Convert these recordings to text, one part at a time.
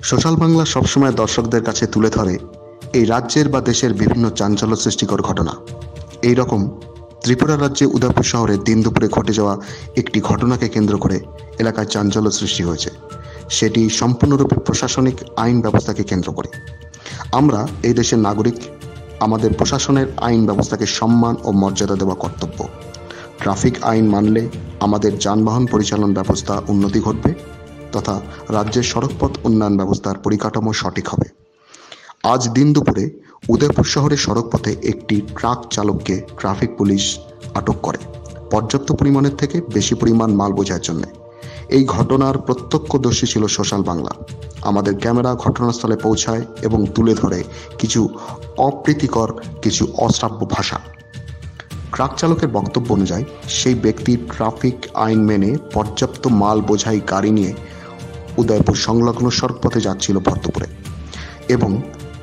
Social Bangla সবসময় দর্শকদের কাছে তুলে ধরে এই রাজ্যের বা দেশের বিভিন্ন চাঞ্চল্য সৃষ্টিকর ঘটনা। এই রকম ত্রিপুরা রাজ্যে উদয়পুর শহরে দিন দুপুরে ঘটে যাওয়া একটি ঘটনাকে কেন্দ্র করে এলাকায় চাঞ্চল্য সৃষ্টি হয়েছে। সেটি সম্পূর্ণরূপে প্রশাসনিক আইন ব্যবস্থাকে কেন্দ্র করে। আমরা এই দেশের নাগরিক, আমাদের প্রশাসনের আইন ব্যবস্থাকে সম্মান ও মর্যাদা দেওয়া কর্তব্য। ট্রাফিক আইন মানলে আমাদের যানবাহন পরিচালন ব্যবস্থা উন্নতি ঘটবে তথা রাজ্যের সড়কপথ উন্নয়ন ব্যবস্থার পরিকাঠামো সঠিক হবে। আজ দিন দুপুরে উদয়পুর শহরের সড়কপথে একটি ট্রাক চালককে ট্রাফিক পুলিশ আটক করে পর্যাপ্ত পরিমাণের থেকে বেশি পরিমাণ মাল বোঝার জন্য। এই ঘটনার প্রত্যক্ষদর্শী ছিল সোশ্যাল বাংলা। আমাদের ক্যামেরা ঘটনাস্থলে পৌঁছায় এবং তুলে ধরে কিছু অপ্রীতিকর, কিছু অশ্রাব্য ভাষা। ট্রাক চালকের বক্তব্য অনুযায়ী সেই ব্যক্তি ট্রাফিক আইন মেনে পর্যাপ্ত মাল বোঝাই গাড়ি নিয়ে উদয়পুর সংলগ্ন সড়কপথে যাচ্ছিল ভরতপুরে, এবং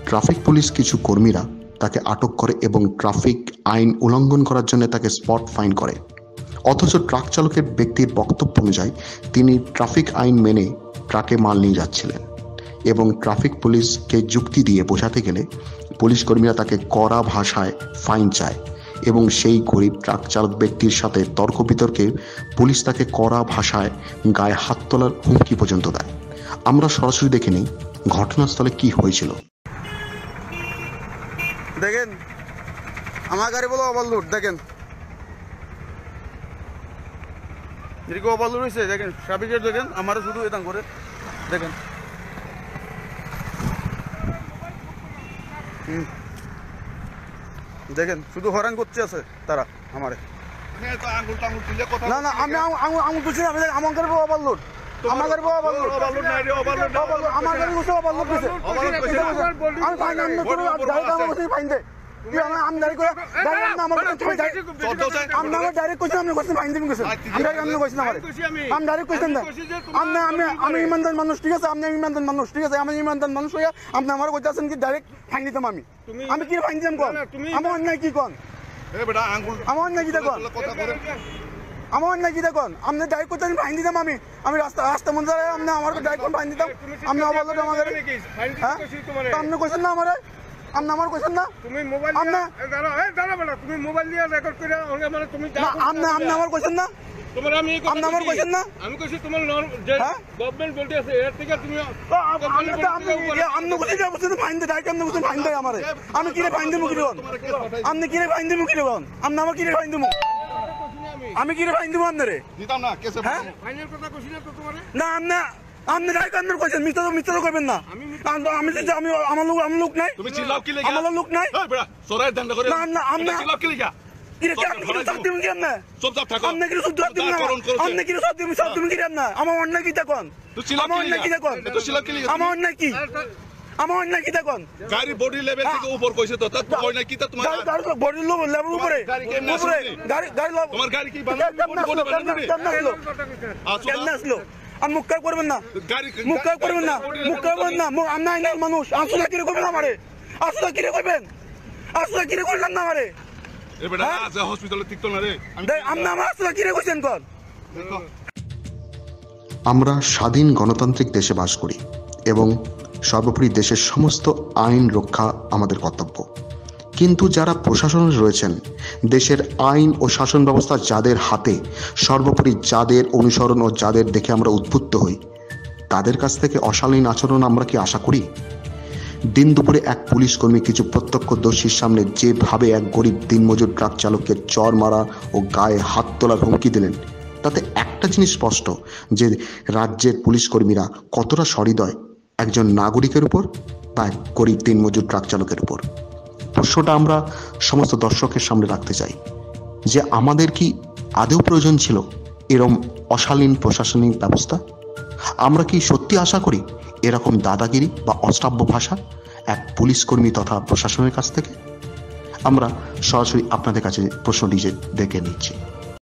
ট্রাফিক পুলিশ কিছু কর্মীরা তাকে আটক করে এবং ট্রাফিক আইন উল্লঙ্ঘন করার জন্য তাকে স্পট ফাইন করে। অথচ ট্রাক চালকের ব্যক্তির বক্তব্য অনুযায়ী তিনি ট্রাফিক আইন মেনে ট্রাকে মাল নিয়ে যাচ্ছিলেন, এবং ট্রাফিক পুলিশকে যুক্তি দিয়ে বোঝাতে গেলে পুলিশ কর্মীরা তাকে কড়া ভাষায় ফাইন চায় এবং সেই গরিব ট্রাক চালক ব্যক্তির সাথে তর্ক বিতর্কে পুলিশ তাকে কড়া ভাষায় গায়ে হাত তোলার হুমকি পর্যন্ত দেয়। আমরা সরাসরি দেখে নিই ঘটনাস্থলে কি হয়েছিল। দেখেন আমার গাড়ি বলো ওভারলোড, দেখেন যেরকম ওভারলোড হয়েছে, দেখেন ট্রাফিকের, দেখেন আমারও শুধু এদান করে দেখেন। দেখেন শুধু হরান করছে আছে তারা আমারে। না না আমি আঙুল তুলছি, আমি আমার গাড়ি ওভারলোড, আমার গাড়ি ওভারলোড, আমার গাড়ি ওভারলোড করছে। আমি ফাইন ফাইন দেয় আমি ইমানদার মানুষ, ঠিক আছে, আপনি ইমানদার মানুষ, ঠিক আছে, আমি ইমানদার মানুষ হইয়া আপনি আমার কইতেছেন কি ডাইরেক্ট ফাইন দিতাম। আমি কি ফাইন দিতাম কন? আমার অন্যায় কি কন? আমার অন্যায় কি দেখুন, আমার অন্যায় কি দেখুন? আপনি ডাইরেক্ট করতেন ফাইন দিতাম। আমি রাস্তা মধ্যে আপনি আমার ডাইরেক্ট ফাইন দিতাম। আপনি অবলোড আমার হ্যাঁ আপনি কইছেন না আমারে, আপনি আমার কইছেন না তুমি মোবাইল তুমি মোবাইল দিয়ে রেকর্ড করে মানে তুমি আপনি আমার কইছেন না তোমার, আমি আপনি আমার কইছেন না, আমি কইছি তোমার যে গভর্নমেন্ট বলতে আছে এর থেকে তুমি আপনি কইছি যে বলছেন ফাইন দেয়, ডাইরেক্ট আপনি বলছেন ফাইন দেয় আমারে। আমি কি রে ফাইন দেব কি রকম? আপনি কি রে ফাইন দেব কি রকম? আপনি আমার কি রে ফাইন দেব? আমি কি রে ফাইন দেব আপনারে? দিতাম না কেসে ফাইনের কথা কইছি না তো তোমারে। না আপনি ডাইরেক্ট আপনি কইছেন, মিথ্যা তো কইবেন না। আমি যে আমি আমার লোক নাই, তুমি চিল্লাও কি লাগা? আমার লোক নাই, এই বড়া সরাই দান্ডা করে। না আপনি চিল্লাও কি লাগা? কি রে আপনি কি সব দিবেন কি আপনি? সব থাকো আপনি কি সব দিবেন না? আপনি কি সব দিবেন কি আপনি? আমার অন্যায় কি দেখুন? তুই চিল্লাও কি দেখুন? তুই চিল্লাও কি লাগা? আমার অন্যায় কি? আমার অন্যায় কি দেখুন? গাড়ি বডি লেভেল থেকে উপর কইছে তো, তার অন্যায় কি? তা তোমার গাড়ি বডি লেভেল উপরে, গাড়ি তোমার গাড়ি কি বানানো কেমনে আসলো? আমি মুখ করবেন না, মুখ করবেন না, মুখ করবেন না। আমি আইনার মানুষ, আসলে কিরে করবেন আমারে? আসলে কিরে করবেন? আসলে কিরে করলেন না আমারে? আমরা স্বাধীন গণতান্ত্রিক দেশে বাস করি এবং সর্বোপরি দেশের সমস্ত আইন রক্ষা আমাদের কর্তব্য। কিন্তু যারা প্রশাসনে রয়েছেন, দেশের আইন ও শাসন ব্যবস্থা যাদের হাতে, সর্বোপরি যাদের অনুসরণ ও যাদের দেখে আমরা উদ্বুদ্ধ হই, তাদের কাছ থেকে অশালীন আচরণ আমরা কি আশা করি? দিন দুপুরে এক পুলিশ কর্মী কিছু প্রত্যক্ষদর্শীর সামনে যেভাবে এক গরিব দিনমজুর ট্রাক চালককে চর মারা ও গায়ে হাত তোলার হুমকি দিলেন, তাতে একটা জিনিস স্পষ্ট যে রাজ্যের পুলিশ কর্মীরা কতটা সহৃদয় একজন নাগরিকের উপর বা এক গরিব দিনমজুর ট্রাক চালকের উপর। প্রশ্নটা আমরা সমস্ত দর্শকের সামনে রাখতে চাই যে আমাদের কি আদৌ প্রয়োজন ছিল এরকম অশালীন প্রশাসনিক ব্যবস্থা? আমরা কি সত্যি আশা করি এরকম দাদাগিরি বা অশ্রাব্য ভাষা এক পুলিশ কর্মী তথা প্রশাসনের কাছ থেকে? আমরা সরাসরি আপনাদের কাছে প্রশ্নটি ডেকে নিচ্ছি।